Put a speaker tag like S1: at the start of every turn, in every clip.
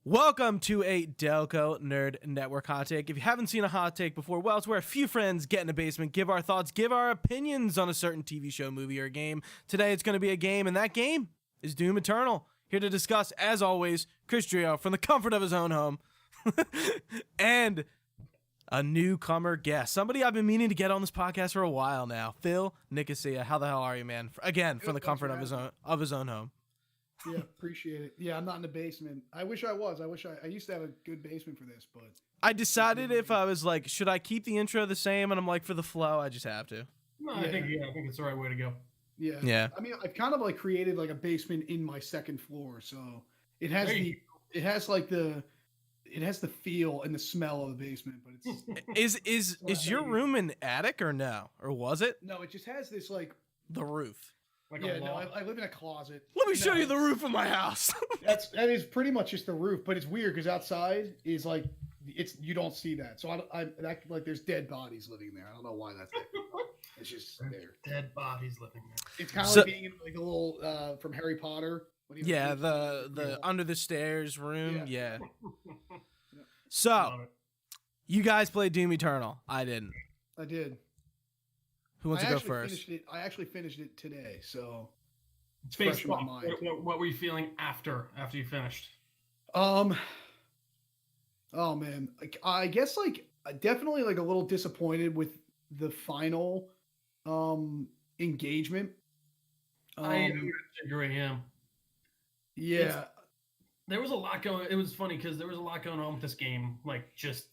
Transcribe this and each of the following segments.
S1: Welcome to a Delco Nerd Network Hot Take. If you haven't seen a hot take before, well, it's where a few friends get in a basement, give our thoughts, give our opinions on a certain TV show, movie, or game. Today, it's going to be a game, and that game is Doom Eternal. Here to discuss, as always, Chris Drio from the comfort of his own home, and a newcomer guest, somebody I've been meaning to get on this podcast for a while now, Phil Nicosia. How the hell are you, man? Again, from the comfort of his own home.
S2: Yeah, appreciate it. Yeah, I'm not in the basement. I wish I was. I used to have a good basement for this, but
S1: I decided if I was like, should I keep the intro the same? And I'm like, for the flow, I just have to.
S3: No, I think it's the right way to go.
S2: Yeah.
S1: Yeah.
S2: I mean, I've kind of like created like a basement in my second floor, so it has the feel and the smell of the basement, but it's
S1: is your room an attic or no? Or was it?
S2: No, it just has this like
S1: the roof.
S3: Like
S2: I live in a closet.
S1: Let me show you the roof of my house.
S2: that is pretty much just the roof, but it's weird because outside is like you don't see that. So like there's dead bodies living there. I don't know why that's there. It's just there.
S3: Dead bodies living there.
S2: It's kind of like being in like a little from Harry Potter.
S1: Yeah, the under the stairs room. Yeah. So, you guys played Doom Eternal. I didn't.
S2: I did.
S1: Who wants to go first?
S2: I actually finished it today, so
S3: it's fresh in my mind. What were you feeling after you finished?
S2: Oh man, I guess like definitely like a little disappointed with the final engagement.
S3: I agree.
S2: Yeah.
S3: There was a lot going. It was funny because there was a lot going on with this game, like just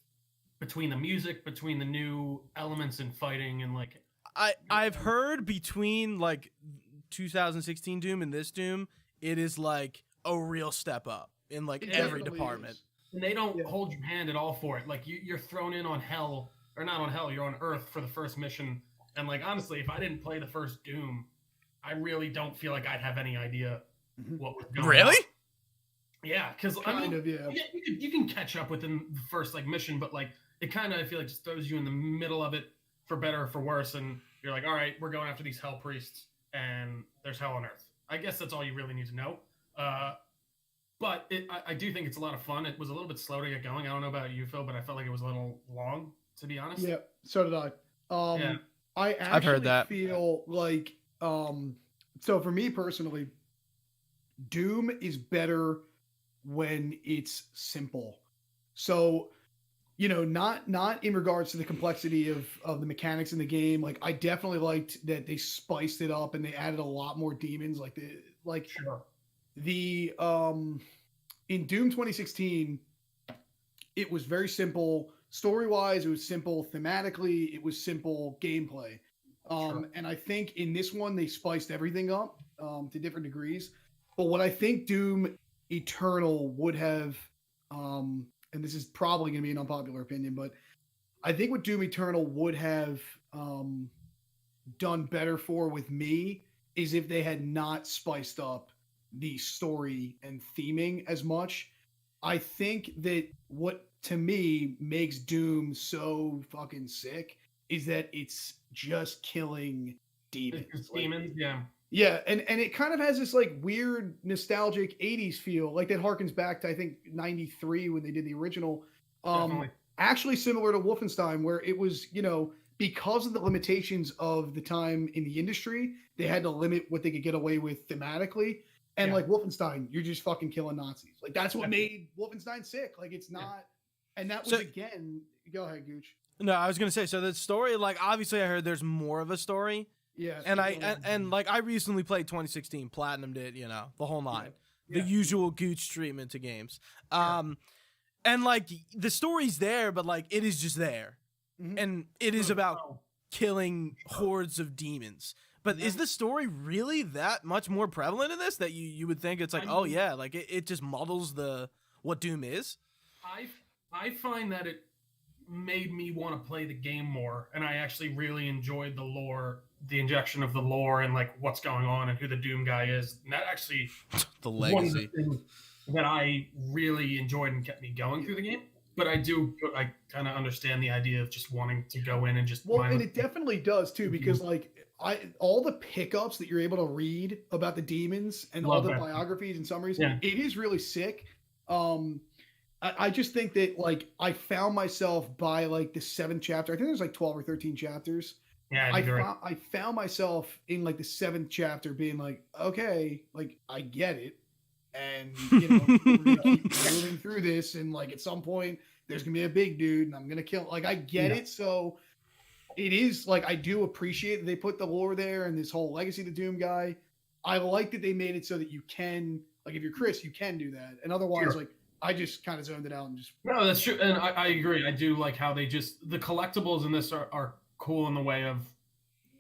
S3: between the music, between the new elements in fighting, and like.
S1: I've heard between like 2016 Doom and this Doom, it is like a real step up in like every department.
S3: And they don't hold your hand at all for it. Like you're thrown in on hell, or not on hell, you're on Earth for the first mission. And like honestly, if I didn't play the first Doom, I really don't feel like I'd have any idea what was going on.
S1: Really?
S3: Yeah, because you can catch up within the first like mission, but like it kind of I feel like just throws you in the middle of it for better or for worse, and you're like, all right, we're going after these hell priests, and there's hell on Earth. I guess that's all you really need to know. But I do think it's a lot of fun. It was a little bit slow to get going. I don't know about you, Phil, but I felt like it was a little long, to be honest.
S2: Yeah, so did I. I actually
S1: I've heard that.
S2: Feel like, so for me personally, Doom is better when it's simple. So, not in regards to the complexity of the mechanics in the game. Like, I definitely liked that they spiced it up and they added a lot more demons. In Doom 2016, it was very simple. Story-wise, it was simple. Thematically, it was simple gameplay. And I think in this one, they spiced everything up to different degrees. But what I think Doom Eternal would have, and this is probably going to be an unpopular opinion, but I think what Doom Eternal would have done better for with me is if they had not spiced up the story and theming as much. I think that what to me makes Doom so fucking sick is that it's just killing demons.
S3: Demons, yeah.
S2: Yeah, and it kind of has this like weird nostalgic 80s feel, like that harkens back to I think 93 when they did the original. Actually similar to Wolfenstein, where it was, because of the limitations of the time in the industry, they had to limit what they could get away with thematically. And like Wolfenstein, you're just fucking killing Nazis. Like that's what made Wolfenstein sick. Like it's not, and that was again. Go ahead, Gooch.
S1: No, I was gonna say. So the story, like obviously, I heard there's more of a story.
S2: Yeah.
S1: And I recently played 2016, Platinum did, the whole nine, the usual Gooch treatment to games. And like the story's there, but like it is just there, and it is about killing hordes of demons. But is the story really that much more prevalent in this that you would think it's like, like it just muddles what Doom is?
S3: I find that it made me want to play the game more, and I actually really enjoyed the lore the injection of the lore and like what's going on and who the Doom guy is. And that actually
S1: the
S3: was one of the
S1: legacy
S3: things that I really enjoyed and kept me going through the game. But I kind of understand the idea of just wanting to go in and just.
S2: Well, and it definitely does too, because like all the pickups that you're able to read about the demons and all the biographies and summaries, it is really sick. I just think that like I found myself by like the 7th chapter. I think there's like 12 or 13 chapters.
S3: Yeah,
S2: I found myself in like the 7th chapter being like, okay, like I get it. And you know, we're gonna keep moving through this, and like at some point there's gonna be a big dude and I'm gonna kill. Like I get it. So it is like I do appreciate that they put the lore there and this whole legacy of the Doom guy. I like that they made it so that you can, like, if you're Chris, you can do that, and otherwise like I just kind of zoned it out and just.
S3: No, that's true, and I agree. I do like how they just the collectibles in this are cool in the way of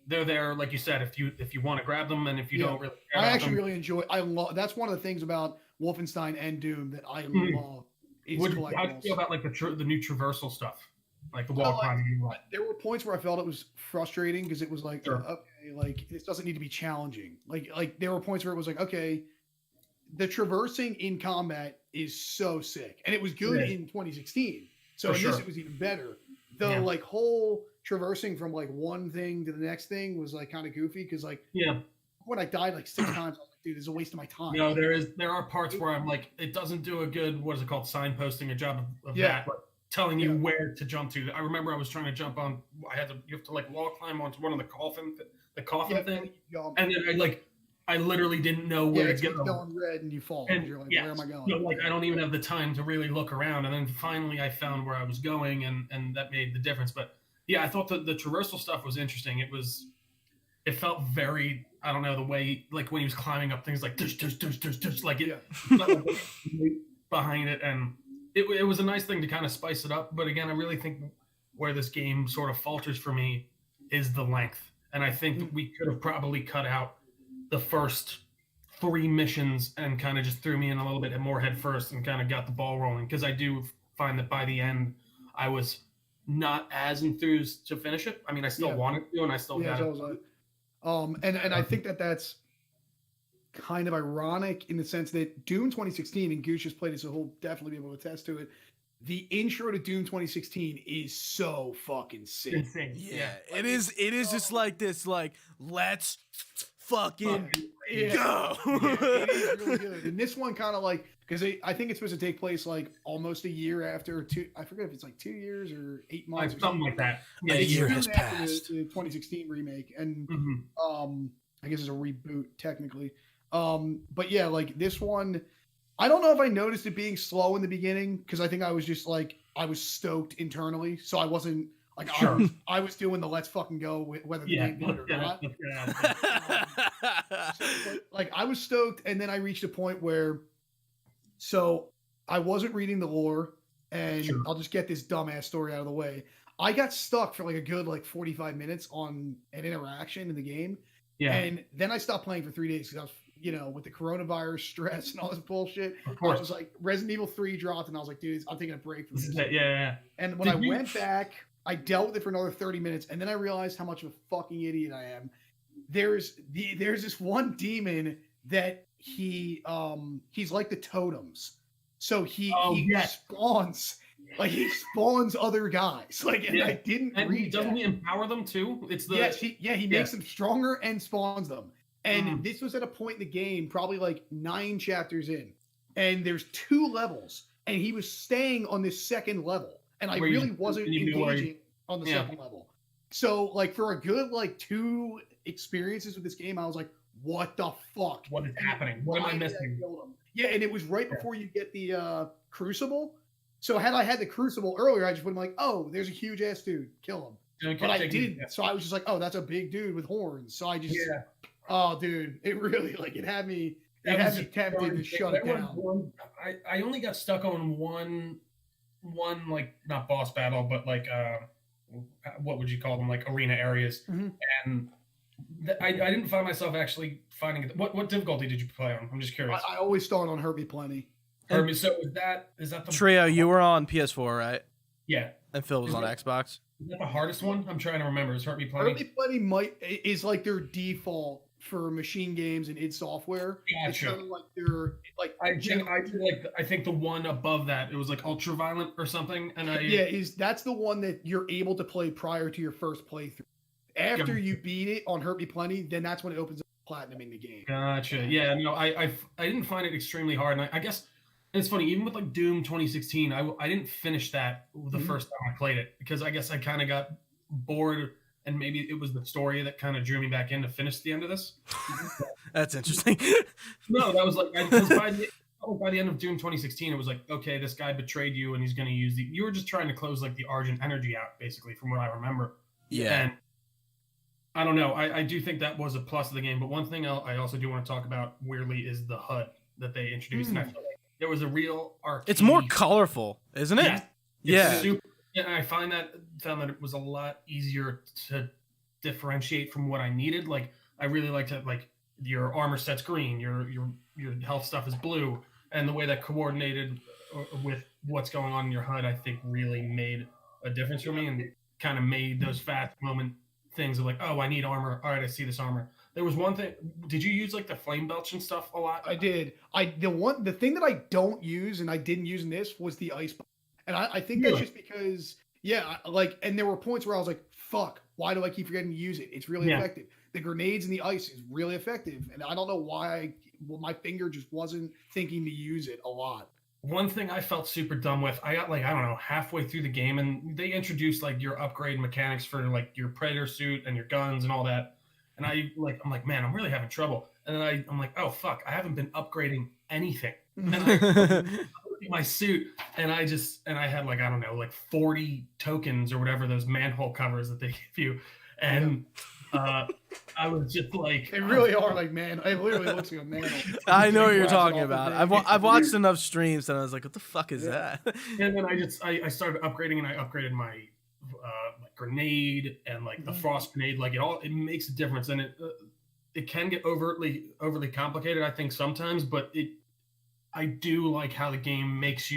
S3: they're there, like you said, if you want to grab them, and if you don't really care
S2: I
S3: about
S2: actually
S3: them.
S2: really enjoy. I love that's one of the things about Wolfenstein and Doom that I love. Is
S3: How do you feel about like the new traversal stuff, like the wall climbing?
S2: There were points where I felt it was frustrating because it was like, okay, like this doesn't need to be challenging. Like there were points where it was like, okay, the traversing in combat is so sick, and it was good in 2016. So in this, it was even better. The like whole traversing from like one thing to the next thing was like kind of goofy because like when I died like 6 times, I was like, dude, this is a waste of my time.
S3: No, there are parts where I'm like, it doesn't do a good, what is it called, signposting, a job of that, but telling you where to jump to. I remember I was trying to jump on, you have to like wall climb onto one of the coffin thing, and then I literally didn't know where to go.
S2: Going red and you fall. And you're like, where am I going?
S3: So like I don't even have the time to really look around, and then finally I found where I was going, and that made the difference. But yeah, I thought the traversal stuff was interesting. It felt very, I don't know, the way like when he was climbing up things like like it behind it, and it was a nice thing to kind of spice it up. But again, I really think where this game sort of falters for me is the length, and I think that we could have probably cut out the first 3 missions and kind of just threw me in a little bit more head first and kind of got the ball rolling, because I do find that by the end I was not as enthused to finish it. I mean, I still wanted to, and I still got it.
S2: And I think that's kind of ironic in the sense that Doom 2016, and Gooch has played it, so he'll definitely be able to attest to it. The intro to Doom 2016 is so fucking sick.
S3: Insane.
S1: Yeah, it is. It is just like this, like, let's fucking go.
S2: Yeah, it is really good. And this one kind of like, because I think it's supposed to take place like almost a year after I forget if it's like 2 years or 8 months or
S3: something like that.
S1: Yeah, a year has passed.
S2: The 2016 remake, and I guess it's a reboot technically. But yeah, like this one, I don't know if I noticed it being slow in the beginning, because I think I was just like, I was stoked internally, so I wasn't like, I was doing the let's fucking go whether the game did or not. But, like I was stoked, and then I reached a point where, so I wasn't reading the lore, and I'll just get this dumbass story out of the way. I got stuck for like a good like 45 minutes on an interaction in the game. Yeah. And then I stopped playing for 3 days because I was, with the coronavirus stress and all this bullshit. Of course. I was like, Resident Evil 3 dropped, and I was like, dude, I'm taking a break from this.
S3: Yeah.
S2: And when I went back, I dealt with it for another 30 minutes, and then I realized how much of a fucking idiot I am. There's this one demon that he's like the totems. So he spawns. Like he spawns other guys. Like, and I didn't read.
S3: Doesn't he empower them too? It's the
S2: he makes them stronger and spawns them. And this was at a point in the game, probably like 9 chapters in, and there's 2 levels, and he was staying on this second level, and I really wasn't engaging on the second level. So like for a good like 2 experiences with this game, I was like, what the fuck?
S3: What is happening? What am I missing?
S2: Yeah, and it was right before you get the Crucible. So had I had the Crucible earlier, I just would have been like, oh, there's a huge ass dude, kill him. But I didn't. So I was just like, oh, that's a big dude with horns. So I just, oh, dude, it really it had me tempted to shut it down.
S3: I only got stuck on one like not boss battle, but like what would you call them, like arena areas, and I didn't find myself actually finding it. What difficulty did you play on? I'm just curious.
S2: I always start on Herbie Plenty.
S3: Herbie, so is that the
S1: Trio? You were on PS4, right?
S3: Yeah.
S1: And Phil was on Xbox.
S3: Is that the hardest one? I'm trying to remember. Is Hurt Me Plenty?
S2: Hurt Me Plenty is like their default for machine games and id Software.
S3: Gotcha.
S2: It's kind of like their like.
S3: I think the one above that, it was like Ultraviolent or something. And
S2: that's the one that you're able to play prior to your first playthrough. After you beat it on Hurt Me Plenty, then that's when it opens up platinum in the game.
S3: Gotcha. Yeah. No, I didn't find it extremely hard, and I guess it's funny. Even with like Doom 2016, I didn't finish that the first time I played it because I guess I kind of got bored. And maybe it was the story that kind of drew me back in to finish the end of this.
S1: That's interesting.
S3: No, that was like because by the end of Doom 2016, it was like, okay, this guy betrayed you, and he's going to use you were just trying to close like the Argent energy out, basically, from what I remember.
S1: Yeah.
S3: And I don't know. I do think that was a plus of the game. But one thing I also do want to talk about weirdly is the HUD that they introduced, and I feel like there was a real arcade.
S1: It's more colorful, isn't it?
S3: Yeah. And I found that it was a lot easier to differentiate from what I needed. Like I really liked it. Like your armor set's green, your health stuff is blue, and the way that coordinated with what's going on in your HUD, I think really made a difference for me and kind of made those fast moment things of like, oh, I need armor. All right, I see this armor. There was one thing. Did you use like the flame belch and stuff a lot?
S2: I did. The thing that I don't use and I didn't use in this was the ice bomb. And I think that's just because, and there were points where I was like, fuck, why do I keep forgetting to use it? It's really effective. The grenades and the ice is really effective. And I don't know why my finger just wasn't thinking to use it a lot.
S3: One thing I felt super dumb with, I got like, I don't know, halfway through the game and they introduced like your upgrade mechanics for like your Predator suit and your guns and all that. And I'm like, man, I'm really having trouble. And then I'm like, oh, fuck, I haven't been upgrading anything. And I my suit and I had like, I don't know, like 40 tokens or whatever, those manhole covers that they give you. And I was just like,
S2: they really are like, man, it literally looks like a manhole.
S1: I know what you're talking about. I've watched enough streams and I was like, what the fuck is that?
S3: And then I started upgrading and I upgraded my grenade and like the frost grenade. Like it makes a difference, and it can get overly complicated, I think, sometimes, but I do like how the game makes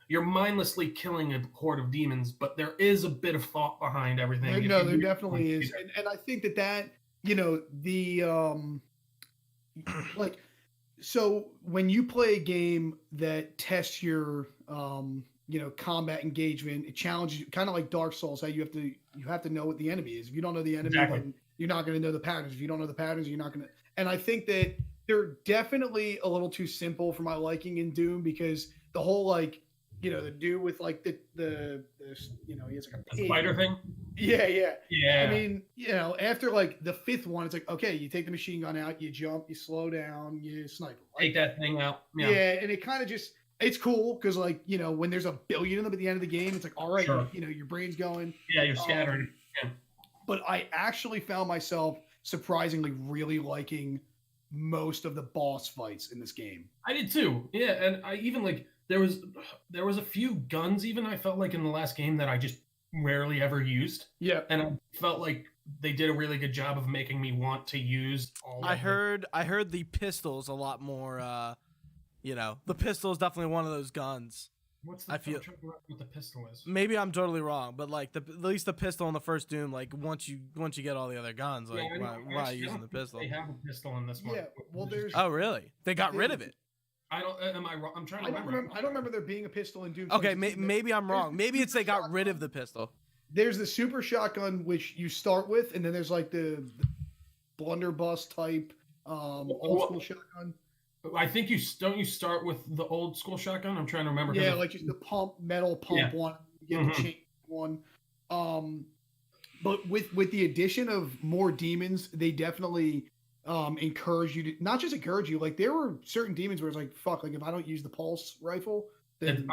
S3: you're mindlessly killing a horde of demons, but there is a bit of thought behind everything.
S2: No, there definitely is. And I think that, like, so when you play a game that tests your, combat engagement, it challenges you, kind of like Dark Souls, how you have to know what the enemy is. If you don't know the enemy, then you're not going to know the patterns. If you don't know the patterns, you're not going to. And I think that they're definitely a little too simple for my liking in Doom, because the whole the dude with like the he has like a
S3: spider thing.
S2: Yeah. I mean, after like the fifth one, it's like, okay, you take the machine gun out, you jump, you slow down, you snipe.
S3: Take that thing out.
S2: Yeah, and it kind of just, it's cool because when there's a billion of them at the end of the game, it's like, all right, your brain's going.
S3: Yeah, you're scattering.
S2: But I actually found myself surprisingly really liking most of the boss fights in this game.
S3: I did too. Yeah, and I even like there was a few guns even I felt like in the last game that I just rarely ever used.
S2: Yeah.
S3: And I felt like they did a really good job of making me want to use all of them.
S1: I heard the pistol's a lot more the pistol is definitely one of those guns.
S3: What's the I'm trying to figure out what the pistol is?
S1: Maybe I'm totally wrong, but like at least the pistol in the first Doom, like once you get all the other guns, like why are you using the pistol?
S3: They have a pistol in this one.
S2: Yeah, well, there's.
S1: Oh, really? They got rid of it.
S3: I don't. Am I wrong? I'm trying to remember.
S2: I don't remember there being a pistol in Doom.
S1: Okay, maybe I'm wrong. Maybe it's they got rid of the pistol.
S2: There's the super shotgun which you start with, and then there's like the blunderbuss type old school shotgun.
S3: I think you start with the old school shotgun. I'm trying to remember.
S2: Yeah, like just the metal pump one, you get the chain one. But with the addition of more demons, they definitely encourage you to not just encourage you. Like there were certain demons where it's like, fuck, like if I don't use the pulse rifle, then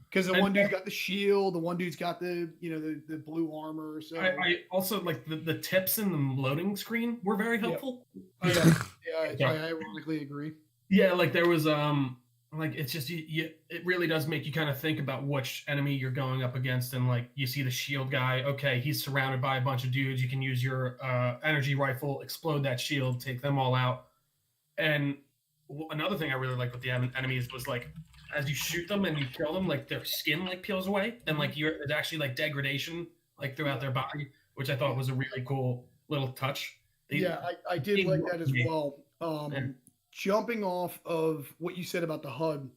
S2: because the one dude's got the shield, the one dude's got the the blue armor. So
S3: I also like the tips in the loading screen were very helpful.
S2: Yeah, I ironically agree.
S3: Yeah, like there was like it's just it really does make you kind of think about which enemy you're going up against, and like you see the shield guy, okay, he's surrounded by a bunch of dudes, you can use your energy rifle, explode that shield, take them all out. And another thing I really liked with the enemies was like, as you shoot them and you kill them, like their skin like peels away, and like there's actually like degradation like throughout their body, which I thought was a really cool little touch.
S2: I did like that as well. Jumping off of what you said about the HUD,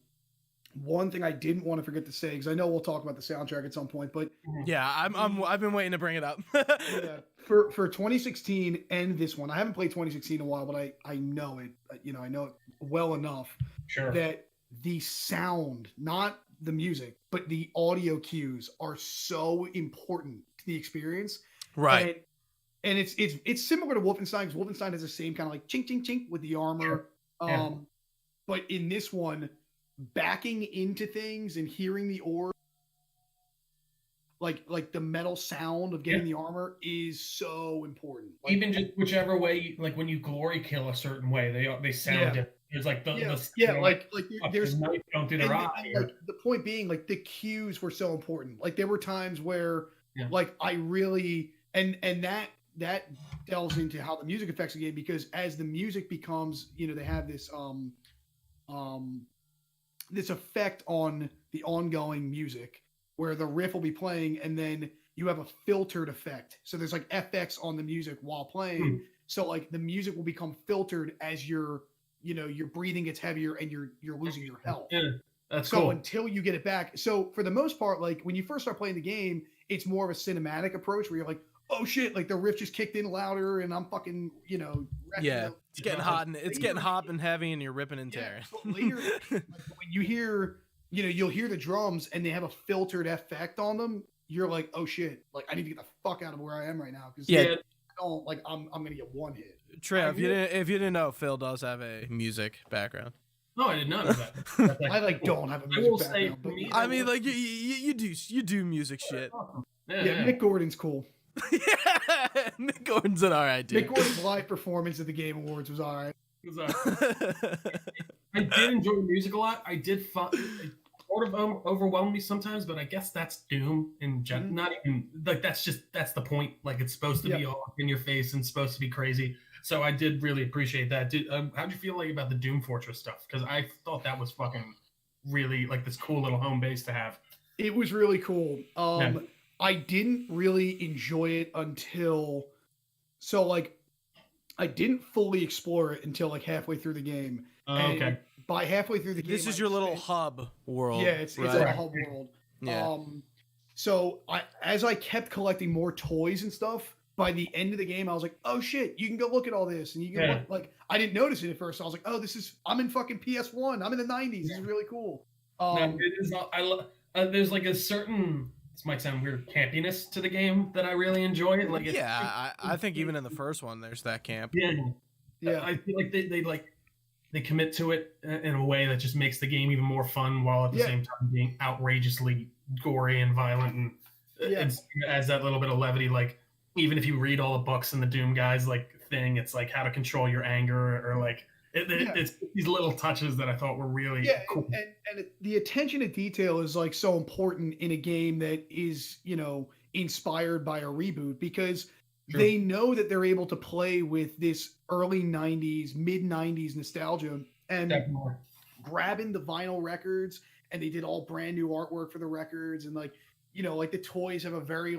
S2: one thing I didn't want to forget to say, because I know we'll talk about the soundtrack at some point, but
S1: yeah, I've been waiting to bring it up.
S2: Yeah, for 2016 and this one, I haven't played 2016 in a while, but I know it. I know it well enough that the sound, not the music, but the audio cues are so important to the experience.
S1: Right.
S2: And it's similar to Wolfenstein, because Wolfenstein has the same kind of like chink chink chink with the armor. But in this one, backing into things and hearing the ore, like the metal sound of getting the armor is so important. Like,
S3: even just whichever way, like when you glory kill a certain way, they sound different. There's like
S2: there's
S3: knife going through their eye.
S2: Like the point being, like the cues were so important. Like there were times where like I really and that delves into how the music affects the game, because as the music becomes, they have this this effect on the ongoing music where the riff will be playing and then you have a filtered effect. So there's like FX on the music while playing. So like the music will become filtered as your breathing gets heavier and you're losing your health.
S3: Yeah, that's
S2: so
S3: cool.
S2: Until you get it back. So for the most part, like when you first start playing the game, it's more of a cinematic approach where you're like, oh shit, like the riff just kicked in louder and I'm fucking,
S1: it's getting hot and it's getting hot and heavy and you're ripping and tearing.
S2: But later, like, when you hear, you'll hear the drums and they have a filtered effect on them. You're like, oh shit, like I need to get the fuck out of where I am right now, because I'm gonna get one hit.
S1: Trev, if you didn't know, Phil does have a music background.
S3: No, I did not know that.
S2: I don't have a music background. But
S1: I mean, like you do music shit.
S2: Yeah, Mick Gordon's cool.
S1: Yeah, Mick Gordon's an alright dude.
S2: Mick Gordon's live performance at the Game Awards was alright.
S3: I did enjoy the music a lot. I did it sort of overwhelmed me sometimes, but I guess that's Doom in general. Not even like that's the point. Like it's supposed to be all in your face and supposed to be crazy. So I did really appreciate that. How'd you feel like about the Doom Fortress stuff? Because I thought that was fucking really like this cool little home base to have.
S2: It was really cool. I didn't really enjoy it until, I didn't fully explore it until like halfway through the game.
S3: Okay.
S2: By halfway through the game,
S1: this is your little hub world.
S2: Yeah, it's a hub world.
S1: Yeah.
S2: So as I kept collecting more toys and stuff, by the end of the game, I was like, oh shit, you can go look at all this, and you can look, like I didn't notice it at first. So I was like, oh, I'm in fucking PS1. I'm in the 90s. This is really cool.
S3: It is. There's like a certain. This might sound weird, campiness to the game that I really enjoy. Like,
S1: I think even in the first one, there's that camp.
S2: Yeah.
S3: I feel like they commit to it in a way that just makes the game even more fun, while at the same time being outrageously gory and violent, and it adds that little bit of levity. Like even if you read all the books in the Doom guys thing, it's like how to control your anger, or like it's these little touches that I thought were really cool.
S2: And the attention to detail is like so important in a game that is, inspired by a reboot, because they know that they're able to play with this early 90s, mid 90s nostalgia and grabbing the vinyl records, and they did all brand new artwork for the records, and like the toys have a very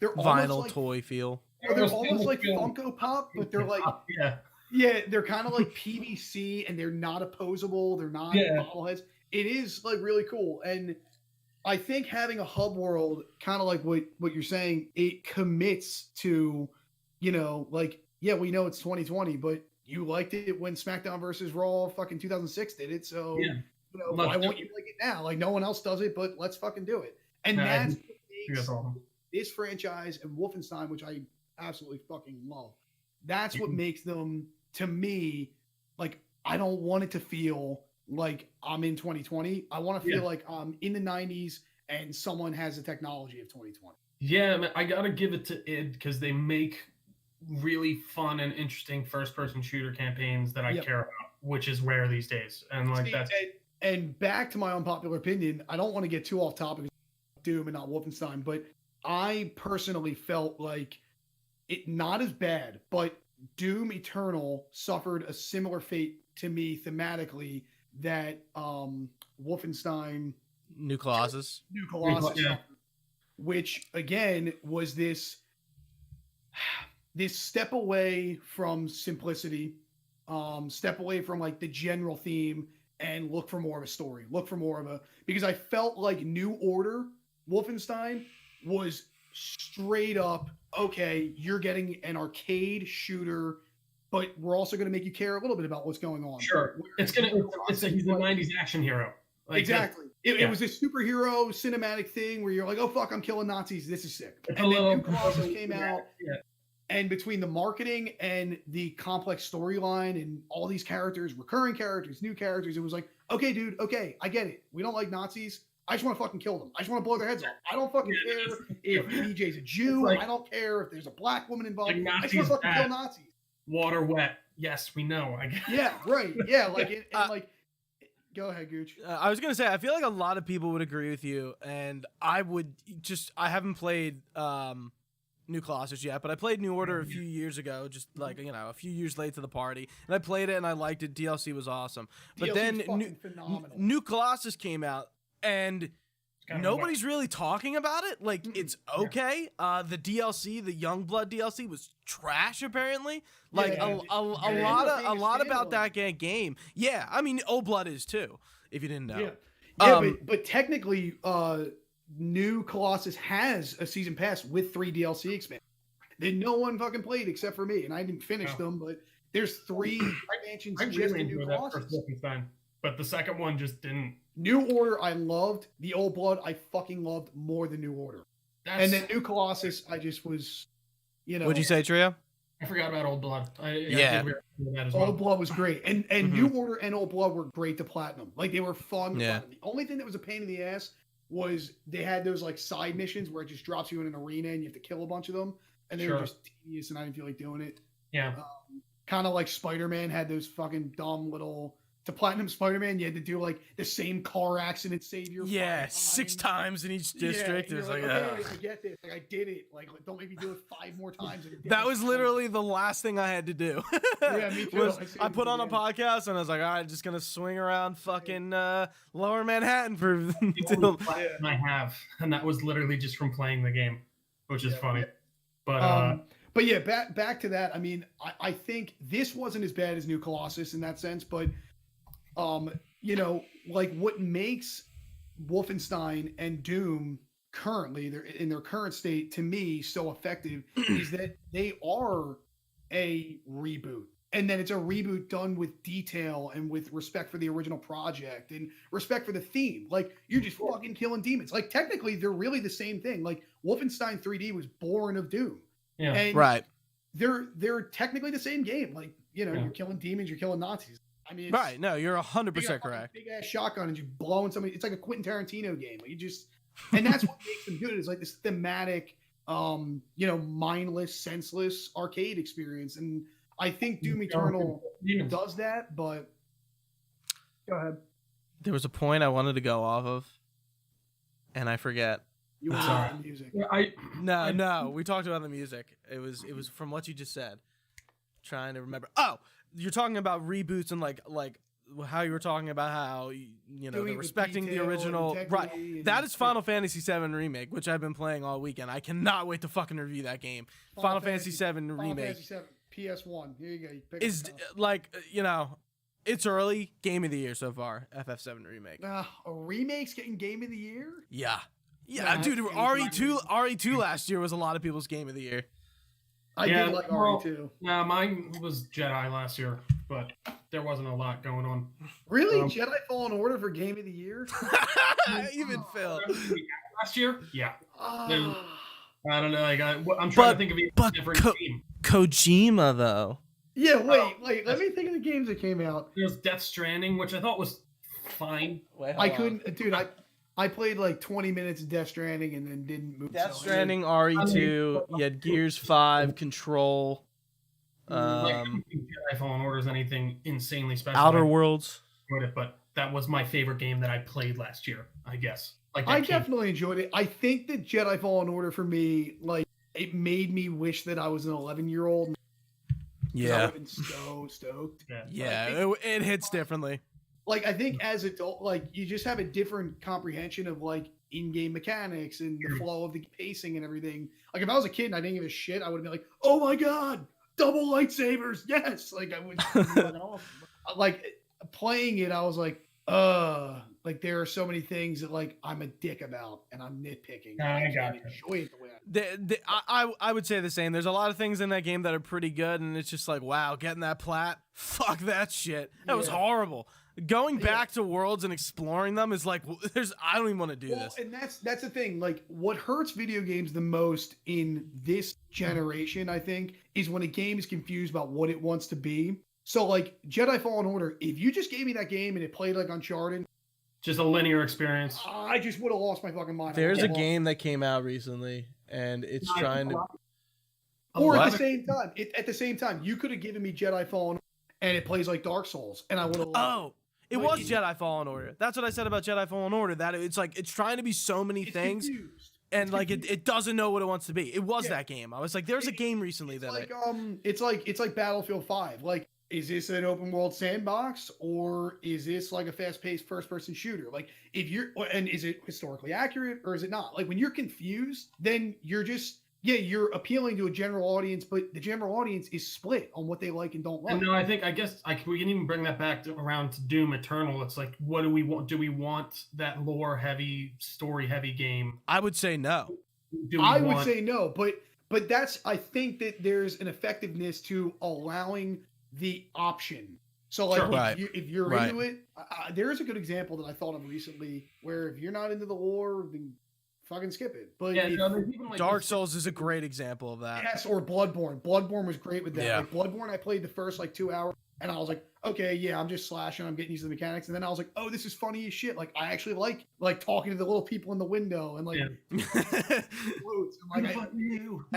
S2: they're
S1: vinyl
S2: like,
S1: toy feel.
S2: They're almost like Funko Pop, but they're like they're kind of like PVC, and they're not opposable. They're not bobbleheads. It is like really cool, and I think having a hub world, kind of like what you're saying, it commits to, we know it's 2020, but you liked it when SmackDown versus Raw fucking 2006 did it, so why won't you like it now? Like no one else does it, but let's fucking do it. And that's what makes this franchise and Wolfenstein, which I absolutely fucking love. That's what makes them, to me, like I don't want it to feel like I'm in 2020. I want to feel like I'm in the 90s and someone has the technology of 2020.
S3: Yeah, man, I gotta give it to id, because they make really fun and interesting first-person shooter campaigns that I care about, which is rare these days. And like
S2: and back to my unpopular opinion, I don't want to get too off topic of Doom and not Wolfenstein, but I personally felt like it not as bad, but Doom Eternal suffered a similar fate to me thematically that Wolfenstein
S1: New Colossus,
S2: yeah. Which again was this step away from simplicity, step away from like the general theme, and look for more of a story, because I felt like New Order Wolfenstein was straight up, okay, you're getting an arcade shooter, but we're also going to make you care a little bit about what's going on.
S3: Sure. He's a 90s action hero.
S2: Like, exactly. It was a superhero cinematic thing where you're like, oh, fuck, I'm killing Nazis. This is sick. And then New Colossus came out. Yeah. And between the marketing and the complex storyline and all these characters, recurring characters, new characters, it was like, okay, dude, okay, I get it. We don't like Nazis. I just want to fucking kill them. I just want to blow their heads off. I don't fucking care if BJ's a Jew. Like, I don't care if there's a black woman involved. Like, I just want to fucking kill Nazis.
S3: Water wet. Yes, we know.
S2: Yeah, right. Yeah, like, go ahead, Gooch.
S1: I was going to say, I feel like a lot of people would agree with you, and I haven't played New Colossus yet, but I played New Order a few years ago, just like, a few years late to the party, and I played it and I liked it. DLC was awesome. But then New Colossus came out, and nobody's really talking about it. Like, it's okay. The DLC, the Youngblood DLC, was trash apparently. Like a lot about that game. Yeah, I mean, Old Blood is too, if you didn't know.
S2: But technically, New Colossus has a season pass with 3 DLC expansions that no one fucking played except for me, and I didn't finish them. But there's 3 expansions just in New Colossus.
S3: But the second one just didn't.
S2: New Order, I loved. The Old Blood, I fucking loved more than New Order. And then New Colossus, I just was,
S1: What'd you say, Trio?
S3: I forgot about Old Blood.
S2: Old Blood was great. And New Order and Old Blood were great to platinum. Like, they were fun. Yeah. The only thing that was a pain in the ass was they had those, like, side missions where it just drops you in an arena and you have to kill a bunch of them. And they were just tedious, and I didn't feel like doing it.
S3: Yeah.
S2: Kind of like Spider-Man had those fucking dumb little... To platinum Spider-Man, you had to do like the same car accident savior.
S1: Yeah, 6 times in each district. It was like,
S2: okay, I get this. Like, I did it. Like, don't make me do it 5 more times.
S1: That was literally the last thing I had to do.
S2: Yeah, me too.
S1: I put on a podcast and I was like, all right, just gonna swing around fucking Lower Manhattan for.
S3: I have, and that was literally just from playing the game, which is funny.
S2: But yeah, back to that. I mean, I think this wasn't as bad as New Colossus in that sense, but. Like what makes Wolfenstein and Doom currently, in their current state, to me, so effective is that they are a reboot. And then it's a reboot done with detail and with respect for the original project and respect for the theme. Like, you're just fucking killing demons. Like, technically, they're really the same thing. Like, Wolfenstein 3D was born of Doom.
S3: Yeah.
S2: And
S1: right.
S2: They're technically the same game. Like, you're killing demons, you're killing Nazis. I mean,
S1: right? No, you're 100% correct.
S2: Big ass shotgun and just blowing somebody. It's like a Quentin Tarantino game. Like, and that's what makes them good. Is like this thematic, mindless, senseless arcade experience. And I think Doom Eternal does that. But go ahead.
S1: There was a point I wanted to go off of, and I forget.
S2: You were talking music.
S1: No. We talked about the music. It was from what you just said. Trying to remember. Oh. You're talking about reboots and like how you were talking about how they're respecting the original, right? That is Final Fantasy VII Remake, which I've been playing all weekend. I cannot wait to fucking review that game. Final Fantasy VII Remake.
S2: Fantasy VII PS1. Here you go. You
S1: is like it's early game of the year so far. FF7 Remake.
S2: A remake's getting game of the year.
S1: Yeah, dude. RE2 last year was a lot of people's game of the year.
S2: I did like RE2.
S3: Yeah, mine was Jedi last year, but there wasn't a lot going on.
S2: Really? Jedi Fallen Order for Game of the Year?
S1: Even Phil.
S3: Last year? Yeah. I don't know. Like, I'm trying to think of a different game.
S1: Kojima, though.
S2: Yeah, wait. Let me think of the games that came out.
S3: There's Death Stranding, which I thought was fine.
S2: I couldn't... Dude, I played like 20 minutes of Death Stranding and then didn't move.
S1: Death Stranding, RE2, you had Gears 5, Control.
S3: Jedi Fallen Order is anything insanely special.
S1: Outer Worlds.
S3: But that was my favorite game that I played last year, I guess.
S2: I definitely enjoyed it. I think that Jedi Fallen Order for me, like, it made me wish that I was an 11-year-old.
S1: Yeah.
S2: I would have been so stoked.
S1: Yeah, it hits differently.
S2: Like, I think as adult, like, you just have a different comprehension of, like, in-game mechanics and the flow of the pacing and everything. Like, if I was a kid and I didn't give a shit, I would have been like, oh my God, double lightsabers. Yes. Like, I would fucking awesome. Like, playing it, I was like, like, there are so many things that, like, I'm a dick about and I'm nitpicking.
S3: I got it.
S2: Enjoy it the way
S1: I would say the same. There's a lot of things in that game that are pretty good, and it's just like, wow, getting that plat, fuck that shit. That was horrible. Going back to worlds and exploring them is like, I don't even want to do this.
S2: And that's the thing. Like, what hurts video games the most in this generation, I think, is when a game is confused about what it wants to be. So, like, Jedi Fallen Order, if you just gave me that game and it played like Uncharted,
S3: just a linear experience,
S2: I just would have lost my fucking mind.
S1: There's a game that came out recently, and it's trying to.
S2: Or at the same time, you could have given me Jedi Fallen Order and it plays like Dark Souls, and I would have.
S1: Oh. It was Jedi Fallen Order. That's what I said about Jedi Fallen Order. That it's like it's trying to be so many things,
S2: confused.
S1: And like it doesn't know what it wants to be. It was that game. I was like, there's a game recently that
S2: it's like Battlefield 5. Like, is this an open world sandbox or is this like a fast paced first person shooter? Like, if you're and is it historically accurate or is it not? Like, when you're confused, then you're just. Yeah, you're appealing to a general audience, but the general audience is split on what they like and don't like.
S3: And no, I guess we can even bring that back around to Doom Eternal. It's like, what do we want? Do we want that lore-heavy, story-heavy game?
S1: I would say no.
S2: I would say no, but that's, I think that there's an effectiveness to allowing the option. So, like, if you're into it, there is a good example that I thought of recently where if you're not into the lore, then fucking skip it. But
S1: Dark Souls is a great example of that.
S2: Yes, or Bloodborne. Bloodborne was great with that. Yeah. Like, Bloodborne, I played the first like 2 hours, and I was like, okay, yeah, I'm just slashing, I'm getting used to the mechanics, and then I was like, oh, this is funny as shit. Like, I actually like talking to the little people in the window and like,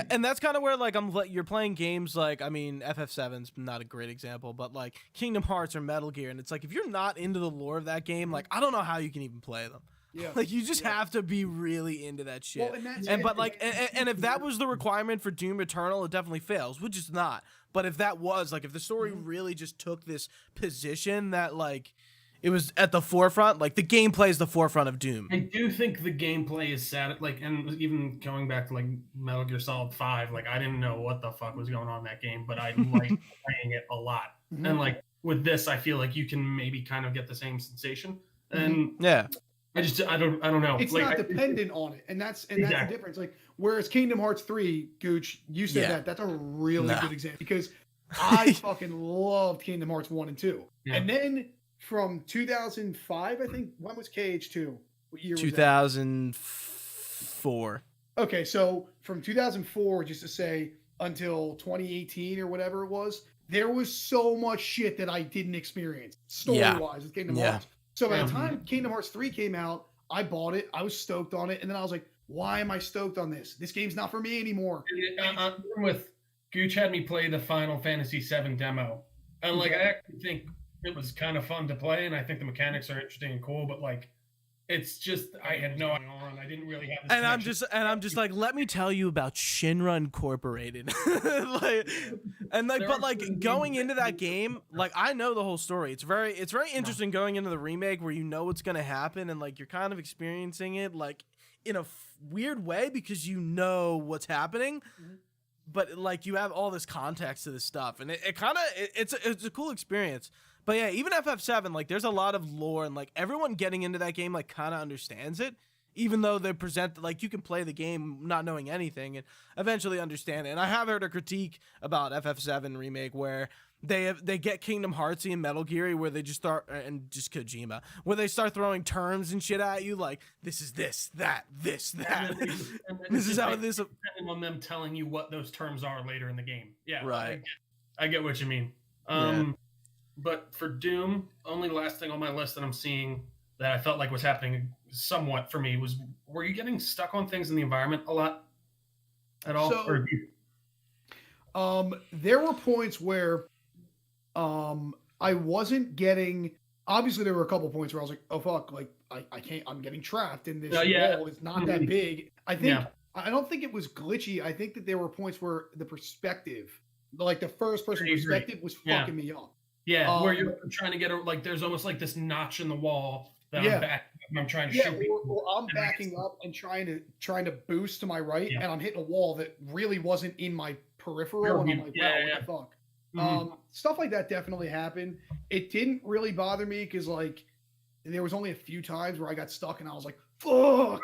S1: and that's kind of where like you're playing games like, I mean, FF7's not a great example, but like Kingdom Hearts or Metal Gear, and it's like if you're not into the lore of that game, like I don't know how you can even play them. Yeah. Like, you just have to be really into that shit. Well, and if that was the requirement for Doom Eternal, it definitely fails, which is not. But if that was, like, if the story really just took this position that, like, it was at the forefront, like, the gameplay is the forefront of Doom.
S3: I do think the gameplay is sad. Like, and even going back to, like, Metal Gear Solid 5, like, I didn't know what the fuck was going on in that game, but I liked playing it a lot. Mm-hmm. And, like, with this, I feel like you can maybe kind of get the same sensation. And
S1: yeah.
S3: I don't know.
S2: It's like, not dependent on it, and that's the difference. Like, whereas Kingdom Hearts 3, Gooch, you said that's a really good example because I fucking loved Kingdom Hearts 1 and 2. Yeah. And then from 2005, I think, when was KH2? What year was
S1: 2004.
S2: Okay, so from 2004, just to say, until 2018 or whatever it was, there was so much shit that I didn't experience story-wise with Kingdom Hearts. So by the time Kingdom Hearts 3 came out, I bought it. I was stoked on it. And then I was like, why am I stoked on this? This game's not for me anymore.
S3: With Gooch had me play the Final Fantasy VII demo. And, like, I actually think it was kind of fun to play. And I think the mechanics are interesting and cool. But, like, it's just, I had no idea on. I didn't really have this
S1: I'm just like, let me tell you about Shinra Incorporated. Going into that game, like, I know the whole story. It's very interesting going into the remake where you know what's going to happen and like you're kind of experiencing it like in a weird way because you know what's happening. Mm-hmm. But like you have all this context to this stuff and it's a cool experience. But yeah, even FF7, like, there's a lot of lore, and, like, everyone getting into that game, like, kind of understands it, even though they present, like, you can play the game not knowing anything and eventually understand it. And I have heard a critique about FF7 Remake where they get Kingdom Heartsy and Metal Gear where they just start, and just Kojima, where they start throwing terms and shit at you, like, this is this, that, this, that. This is how this...
S3: Depending on them telling you what those terms are later in the game. Yeah.
S1: Right.
S3: I get what you mean. But for Doom, only last thing on my list that I'm seeing that I felt like was happening somewhat for me was, were you getting stuck on things in the environment a lot at all?
S2: There were points where I wasn't getting, obviously there were a couple points where I was like, oh fuck, like I can't, I'm getting trapped in this wall. It's not that big. I don't think it was glitchy. I think that there were points where the perspective like the first person perspective was fucking me up.
S3: Yeah, where you're trying to get like there's almost like this notch in the wall that I'm trying to shoot.
S2: Or I'm backing up and trying to boost to my right, and I'm hitting a wall that really wasn't in my peripheral, and I'm like, wow, what the fuck? Mm-hmm. Stuff like that definitely happened. It didn't really bother me because like there was only a few times where I got stuck and I was like, fuck.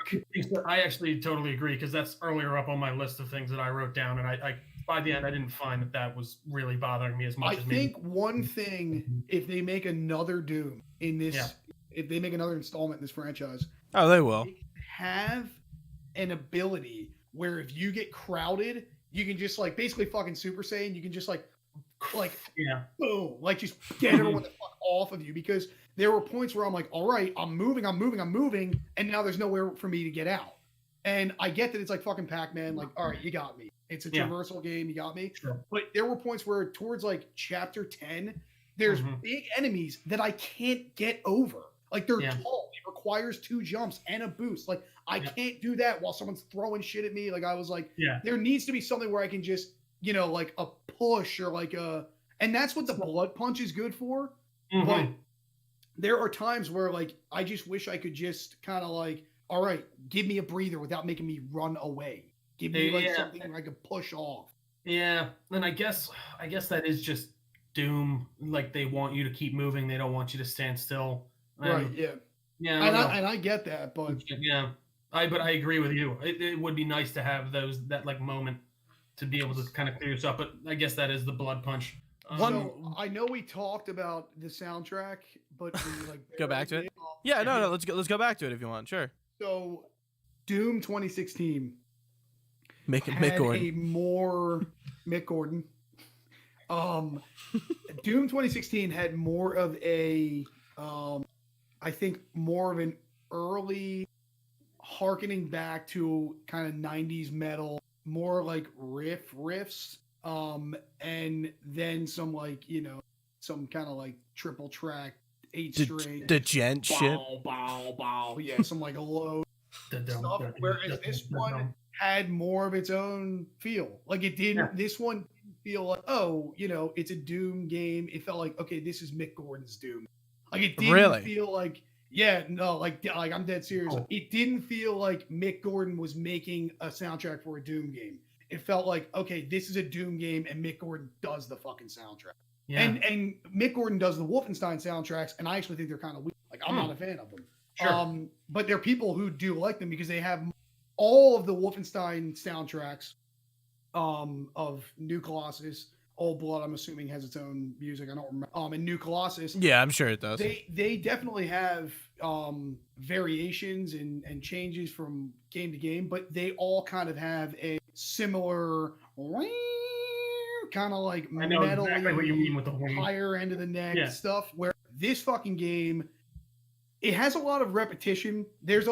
S3: I actually totally agree because that's earlier up on my list of things that I wrote down, and I by the end I didn't find that was really bothering me as much.
S2: I think one thing, if they make another Doom in this, if they make another installment in this franchise,
S1: they will
S2: have an ability where if you get crowded, you can just like basically fucking Super Saiyan. You can just like boom, like just get everyone the fuck off of you, because there were points where I'm like, all right, I'm moving, and now there's nowhere for me to get out. And I get that it's like fucking Pac-Man, like, all right, you got me. It's a traversal game, you got me.
S3: Sure.
S2: But there were points where towards like chapter 10, there's big enemies that I can't get over. Like they're tall. It requires 2 jumps and a boost. Like I can't do that while someone's throwing shit at me. Like I was like, there needs to be something where I can just, like a push or like and that's what the blood punch is good for. But there are times where like I just wish I could just kind of like, all right, give me a breather without making me run away. Give me like something where I could push off.
S3: Yeah, and I guess that is just Doom. Like they want you to keep moving. They don't want you to stand still.
S2: Right. Yeah.
S3: Yeah.
S2: And I get that, but
S3: I agree with you. It would be nice to have that like moment to be able to kind of clear yourself. But I guess that is the blood punch.
S2: So I know we talked about the soundtrack, but we, like
S1: go back to it. Yeah, no, let's go back to it if you want. Sure.
S2: So, Doom 2016.
S1: Mick Gordon.
S2: A more Mick Gordon. Doom 2016 had more of a, I think more of an early harkening back to kind of 90s metal, more like riffs. And then some like, some kind of like triple track 8-string.
S1: The gent shit.
S2: Bow. Yeah, some like low stuff. Whereas this one had more of its own feel. Like it didn't, this one didn't feel like, it's a Doom game. It felt like, okay, this is Mick Gordon's Doom. Like it didn't feel like, like I'm dead serious. It didn't feel like Mick Gordon was making a soundtrack for a Doom game. It felt like, okay, this is a Doom game and Mick Gordon does the fucking soundtrack. Yeah. And Mick Gordon does the Wolfenstein soundtracks, and I actually think they're kind of weak. Like, I'm not a fan of them.
S3: Sure.
S2: But there are people who do like them because they have all of the Wolfenstein soundtracks of New Colossus. Old Blood, I'm assuming, has its own music. I don't remember. And New Colossus.
S1: Yeah, I'm sure it does.
S2: They definitely have variations and changes from game to game, but they all kind of have a similar kind of like metal,
S3: exactly what you mean with the
S2: higher end of the neck stuff. Where this fucking game, it has a lot of repetition. There's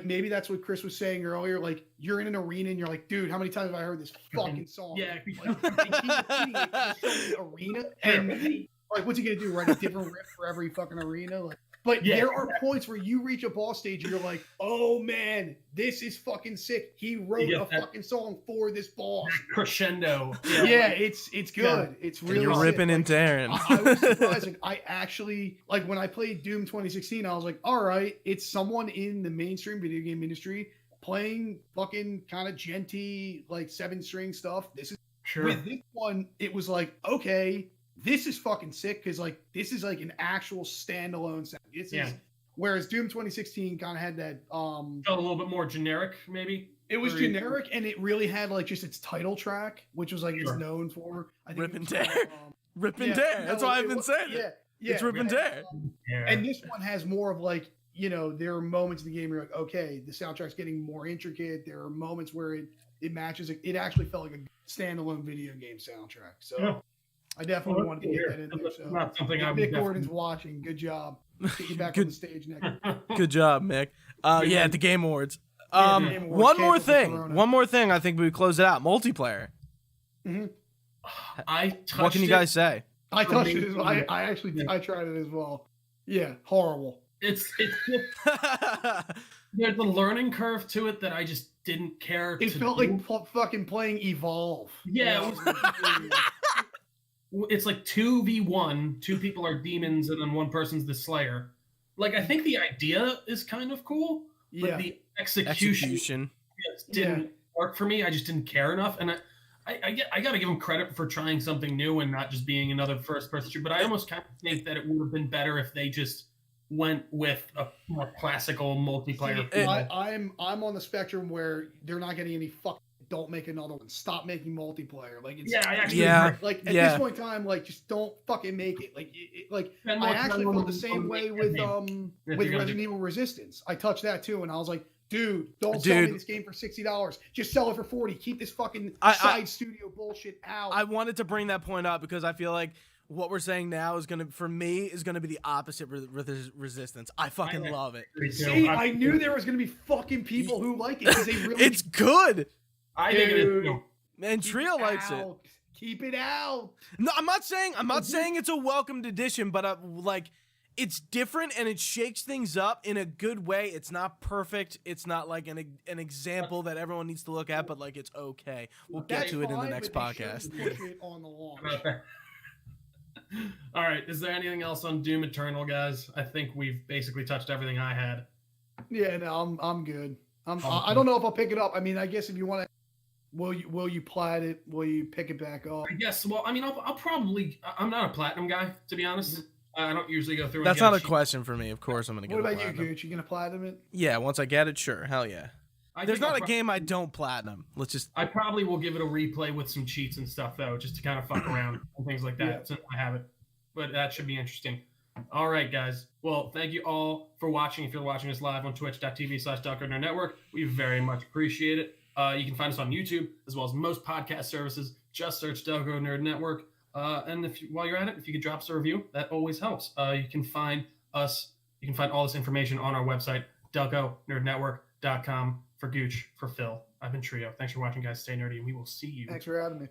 S2: maybe that's what Chris was saying earlier. Like you're in an arena and you're like, dude, how many times have I heard this fucking song?
S3: Yeah,
S2: like, they keep repeating it in the arena, and like, what's he gonna do? Write a different riff for every fucking arena? Like, but there are points where you reach a boss stage and you're like, oh man, this is fucking sick. He wrote a fucking song for this boss.
S3: Crescendo.
S2: Yeah, it's good. Yeah. It's really
S1: you're ripping and tearing.
S2: I was surprised. I actually, like when I played Doom 2016, I was like, all right, it's someone in the mainstream video game industry playing fucking kind of genty, like 7-string stuff. This is with this one, it was like, okay, this is fucking sick because like this is like an actual standalone sound. This is whereas Doom 2016 kind of had that
S3: felt a little bit more generic, maybe.
S2: It was generic, and it really had like just its title track, which was like it's known for. I think
S1: Rip and Tear. Rip and Tear. That's why I've been saying it. Yeah, it's Rip and Tear.
S2: And this one has more of like, there are moments in the game where you're like, okay, the soundtrack's getting more intricate. There are moments where it matches. It actually felt like a standalone video game soundtrack. So I definitely wanted to get that in there. So
S3: not something
S2: if Mick Gordon's watching, good job. Get you back on the stage next.
S1: Good job, Mick. At the Game Awards. One more thing. I think we close it out. Multiplayer.
S2: Mm-hmm.
S1: What can you guys say?
S2: I touched it as well. I tried it as well. Yeah, horrible.
S3: it's there's a learning curve to it that I just didn't care.
S2: It felt like fucking playing Evolve.
S3: Yeah, it's like 2v1. Two people are demons, and then one person's the Slayer. Like, I think the idea is kind of cool, but the execution didn't work for me. I just didn't care enough, and I got to give them credit for trying something new and not just being another first-person shooter. But I almost kind of think that it would have been better if they just went with a more classical multiplayer.
S2: I'm on the spectrum where they're not getting any fucking. Don't make another one. Stop making multiplayer. Like it's like at this point in time, like just don't fucking make it. I actually felt the same way with Resident Evil Resistance. I touched that too, and I was like, dude, don't sell me this game for $60. Just sell it for $40. Keep this fucking side studio bullshit out.
S1: I wanted to bring that point up because I feel like what we're saying now is gonna be the opposite Resistance. I fucking love it.
S2: See, I knew there was gonna be fucking people who like it because they really.
S1: It's good.
S3: I think it is.
S1: And Trio likes it.
S2: Keep it out.
S1: No, I'm not saying it's a welcomed addition, but like it's different and it shakes things up in a good way. It's not perfect. It's not like an example that everyone needs to look at, but like it's okay. We'll get to it in the next podcast.
S2: On the launch.
S3: All right. Is there anything else on Doom Eternal, guys? I think we've basically touched everything I had.
S2: Yeah, no, I'm good. I don't know if I'll pick it up. I mean, I guess if you want to. Will you plat it? Will you pick it back up?
S3: I guess. Well, I mean, I'll probably. I'm not a platinum guy, to be honest. I don't usually go through.
S1: That's not a question for me. Of course, I'm gonna get.
S2: What about you, Gooch? You gonna platinum it?
S1: Yeah, once I get it, sure, hell yeah. There's not a game I don't platinum. I
S3: probably will give it a replay with some cheats and stuff though, just to kind of fuck around and things like that. Since I have it, but that should be interesting. All right, guys. Well, thank you all for watching. If you're watching us live on twitch.tv/DelcoNerdNetwork, we very much appreciate it. You can find us on YouTube as well as most podcast services. Just search Delco Nerd Network. And while you're at it, if you could drop us a review, that always helps. You can find us. You can find all this information on our website, DelcoNerdNetwork.com. For Gooch, for Phil, I've been Trio. Thanks for watching, guys. Stay nerdy, and we will see you.
S2: Thanks for having me.